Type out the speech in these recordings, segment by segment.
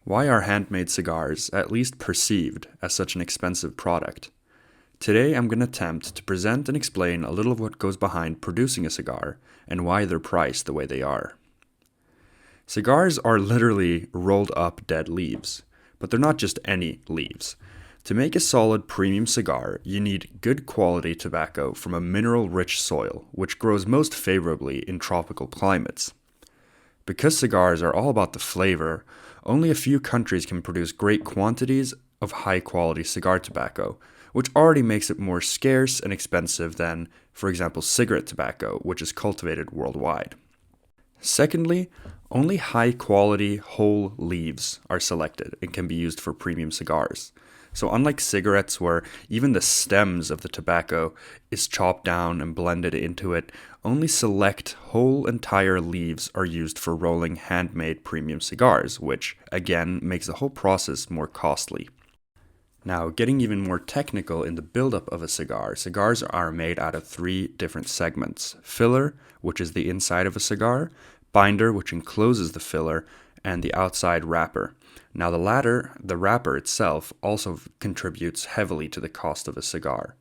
Why are handmade cigars at least perceived as such an expensive product? Today I'm going to attempt to present and explain a little of what goes behind producing a cigar and why they're priced the way they are. Cigars are literally rolled up dead leaves, but they're not just any leaves. To make a solid premium cigar, you need good quality tobacco from a mineral-rich soil, which grows most favorably in tropical climates. Because cigars are all about the flavor, only a few countries can produce great quantities of high-quality cigar tobacco, which already makes it more scarce and expensive than, for example, cigarette tobacco, which is cultivated worldwide. Secondly, only high-quality whole leaves are selected and can be used for premium cigars. So unlike cigarettes where even the stems of the tobacco is chopped down and blended into it, only select whole entire leaves are used for rolling handmade premium cigars, which again makes the whole process more costly. Now, getting even more technical in the buildup of a cigar, cigars are made out of three different segments: filler, which is the inside of a cigar; binder, which encloses the filler; and the outside wrapper. Now the latter, the wrapper itself, also contributes heavily to the cost of a cigar.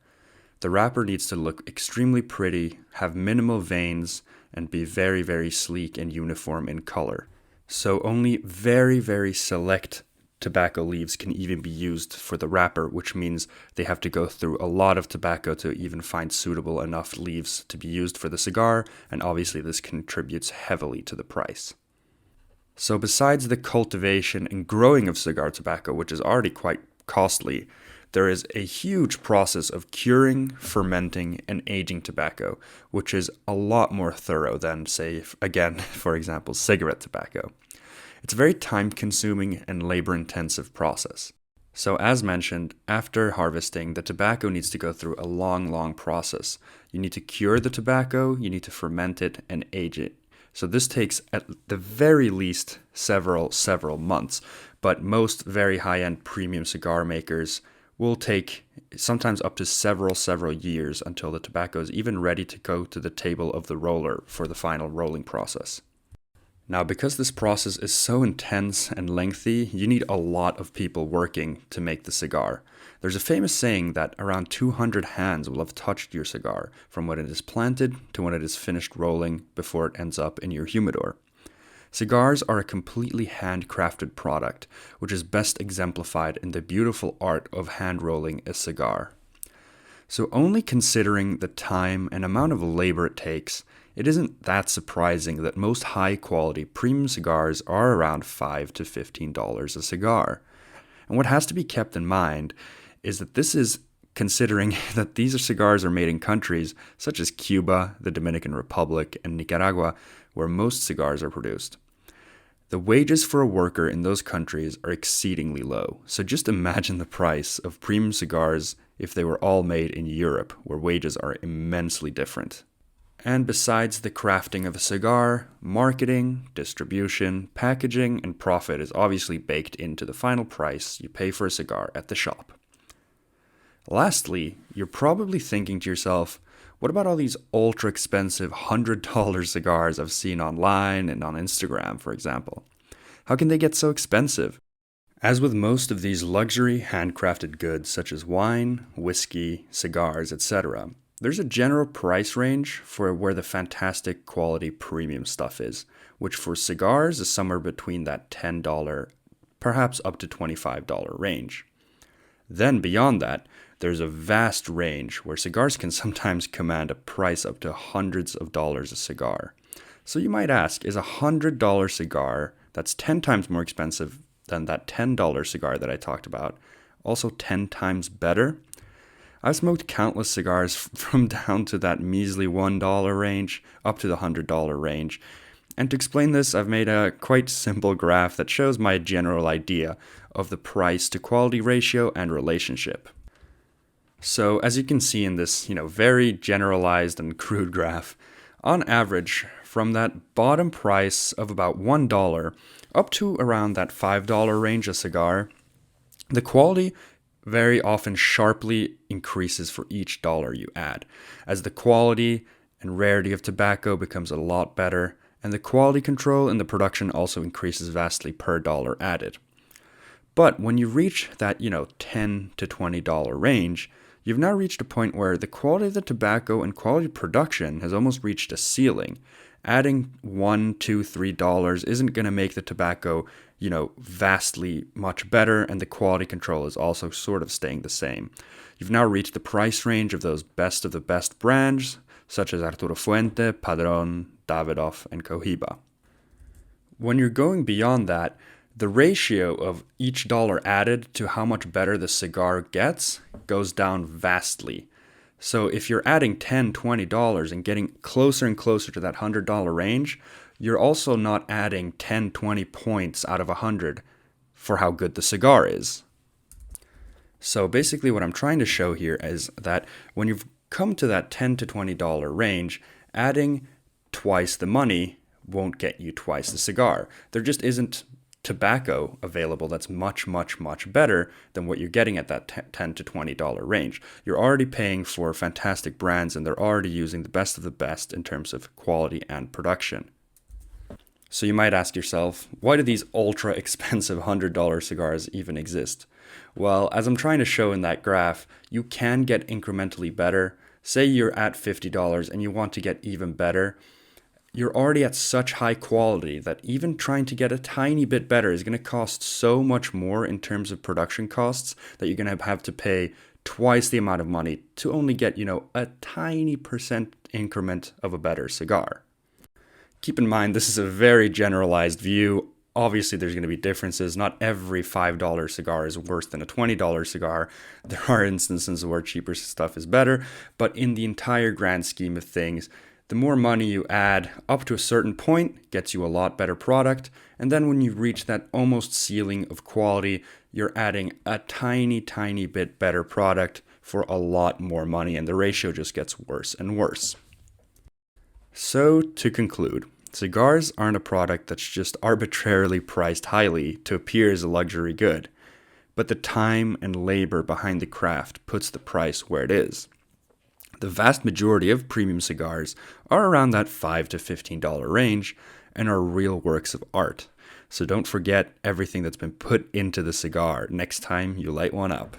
The wrapper needs to look extremely pretty, have minimal veins, and be very, very sleek and uniform in color. So only very, very select tobacco leaves can even be used for the wrapper, which means they have to go through a lot of tobacco to even find suitable enough leaves to be used for the cigar, and obviously this contributes heavily to the price. So besides the cultivation and growing of cigar tobacco, which is already quite costly, there is a huge process of curing, fermenting, and aging tobacco, which is a lot more thorough than, say, again, for example, cigarette tobacco. It's a very time-consuming and labor-intensive process. So as mentioned, after harvesting, the tobacco needs to go through a long process. You need to cure the tobacco, you need to ferment it, and age it. So this takes at the very least several months, but most very high-end premium cigar makers will take sometimes up to several years until the tobacco is even ready to go to the table of the roller for the final rolling process. Now, because this process is so intense and lengthy, you need a lot of people working to make the cigar. There's a famous saying that around 200 hands will have touched your cigar from when it is planted to when it is finished rolling before it ends up in your humidor. Cigars are a completely handcrafted product, which is best exemplified in the beautiful art of hand rolling a cigar. So only considering the time and amount of labor it takes, it isn't that surprising that most high-quality premium cigars are around $5 to $15 a cigar. And what has to be kept in mind is that this is considering that these cigars are made in countries such as Cuba, the Dominican Republic, and Nicaragua, where most cigars are produced. The wages for a worker in those countries are exceedingly low, so just imagine the price of premium cigars if they were all made in Europe, where wages are immensely different. And besides the crafting of a cigar, marketing, distribution, packaging, and profit is obviously baked into the final price you pay for a cigar at the shop. Lastly, you're probably thinking to yourself, what about all these ultra expensive $100 cigars I've seen online and on Instagram, for example? How can they get so expensive? As with most of these luxury handcrafted goods such as wine, whiskey, cigars, etc., there's a general price range for where the fantastic quality premium stuff is, which for cigars is somewhere between that $10, perhaps up to $25 range. Then beyond that, there's a vast range where cigars can sometimes command a price up to hundreds of dollars a cigar. So you might ask, is a $100 cigar that's 10 times more expensive than that $10 cigar that I talked about also 10 times better? I've smoked countless cigars from down to that measly $1 range up to the $100 range. And to explain this, I've made a quite simple graph that shows my general idea of the price to quality ratio and relationship. So as you can see in this, very generalized and crude graph, on average, from that bottom price of about $1 up to around that $5 range a cigar, the quality very often sharply increases for each dollar you add, as the quality and rarity of tobacco becomes a lot better, and the quality control in the production also increases vastly per dollar added. But when you reach that, $10 to $20 range, you've now reached a point where the quality of the tobacco and quality of production has almost reached a ceiling. Adding $1, $2, $3 isn't going to make the tobacco, vastly much better, and the quality control is also sort of staying the same. You've now reached the price range of those best of the best brands, such as Arturo Fuente, Padron, Davidoff, and Cohiba. When you're going beyond that, the ratio of each dollar added to how much better the cigar gets goes down vastly. So if you're adding $10, $20 and getting closer and closer to that $100 range, you're also not adding 10, 20 points out of 100 for how good the cigar is. So basically what I'm trying to show here is that when you've come to that $10 to $20 range, adding twice the money won't get you twice the cigar. There just isn't tobacco available that's much, much, much better than what you're getting at that $10 to $20 range. You're already paying for fantastic brands, and they're already using the best of the best in terms of quality and production. So you might ask yourself, why do these ultra expensive $100 cigars even exist? Well, as I'm trying to show in that graph, you can get incrementally better. Say you're at $50 and you want to get even better. You're already at such high quality that even trying to get a tiny bit better is going to cost so much more in terms of production costs that you're going to have to pay twice the amount of money to only get, a tiny percent increment of a better cigar. Keep in mind, this is a very generalized view. Obviously, there's going to be differences. Not every $5 cigar is worse than a $20 cigar. There are instances where cheaper stuff is better, but in the entire grand scheme of things, the more money you add up to a certain point gets you a lot better product. And then when you reach that almost ceiling of quality, you're adding a tiny, tiny bit better product for a lot more money. And the ratio just gets worse and worse. So to conclude, cigars aren't a product that's just arbitrarily priced highly to appear as a luxury good. But the time and labor behind the craft puts the price where it is. The vast majority of premium cigars are around that $5 to $15 range and are real works of art. So don't forget everything that's been put into the cigar next time you light one up.